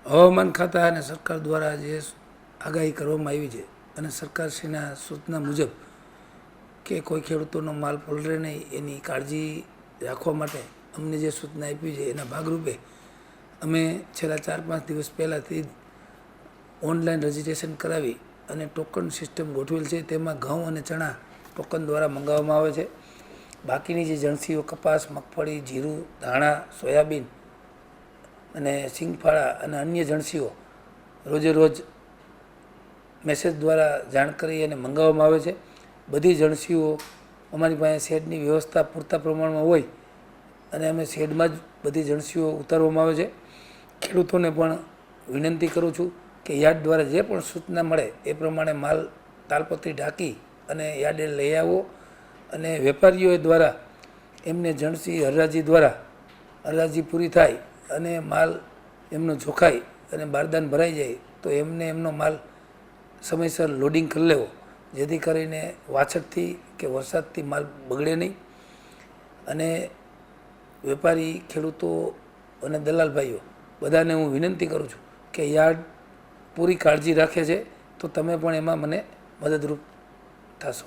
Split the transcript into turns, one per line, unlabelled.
હવામાન ખાતા અને સરકાર દ્વારા જે આગાહી કરવામાં આવી છે અને સરકારશ્રીના સૂચના મુજબ કે કોઈ ખેડૂતોનો માલ પલળે નહીં એની કાળજી રાખવા માટે અમને જે સૂચના આપી છે એના ભાગરૂપે અમે છેલ્લા 4-5 દિવસ પહેલાંથી ઓનલાઈન રજિસ્ટ્રેશન કરાવી અને ટોકન સિસ્ટમ ગોઠવેલ છે. તેમાં ઘઉં અને ચણા ટોકન દ્વારા મંગાવવામાં આવે છે. બાકીની જે જણસીઓ કપાસ, મગફળી, જીરું, ધાણા, સોયાબીન અને સિંગફાળા અને અન્ય જણસીઓ રોજે રોજ મેસેજ દ્વારા જાણ કરી અને મંગાવવામાં આવે છે. બધી જણસીઓ અમારી પાસે શેડની વ્યવસ્થા પૂરતા પ્રમાણમાં હોય અને અમે શેડમાં જ બધી જણસીઓ ઉતારવામાં આવે છે. ખેડૂતોને પણ વિનંતી કરું છું કે યાર્ડ દ્વારા જે પણ સૂચના મળે એ પ્રમાણે માલ તાલપત્રી ઢાંકી અને યાર્ડે લઈ આવો અને વેપારીઓ દ્વારા એમને જણસી હરાજી દ્વારા હરાજી પૂરી થાય અને માલ એમનો જોખાય અને બારદાન ભરાઈ જાય તો એમને એમનો માલ સમયસર લોડિંગ કરી લેવો, જેથી કરીને વાછટથી કે વરસાદથી માલ બગડે નહીં. અને વેપારી ખેડૂતો અને દલાલ ભાઈઓ બધાને હું વિનંતી કરું છું કે યાર્ડ પૂરી કાળજી રાખે છે તો તમે પણ એમાં મને મદદરૂપ થશો.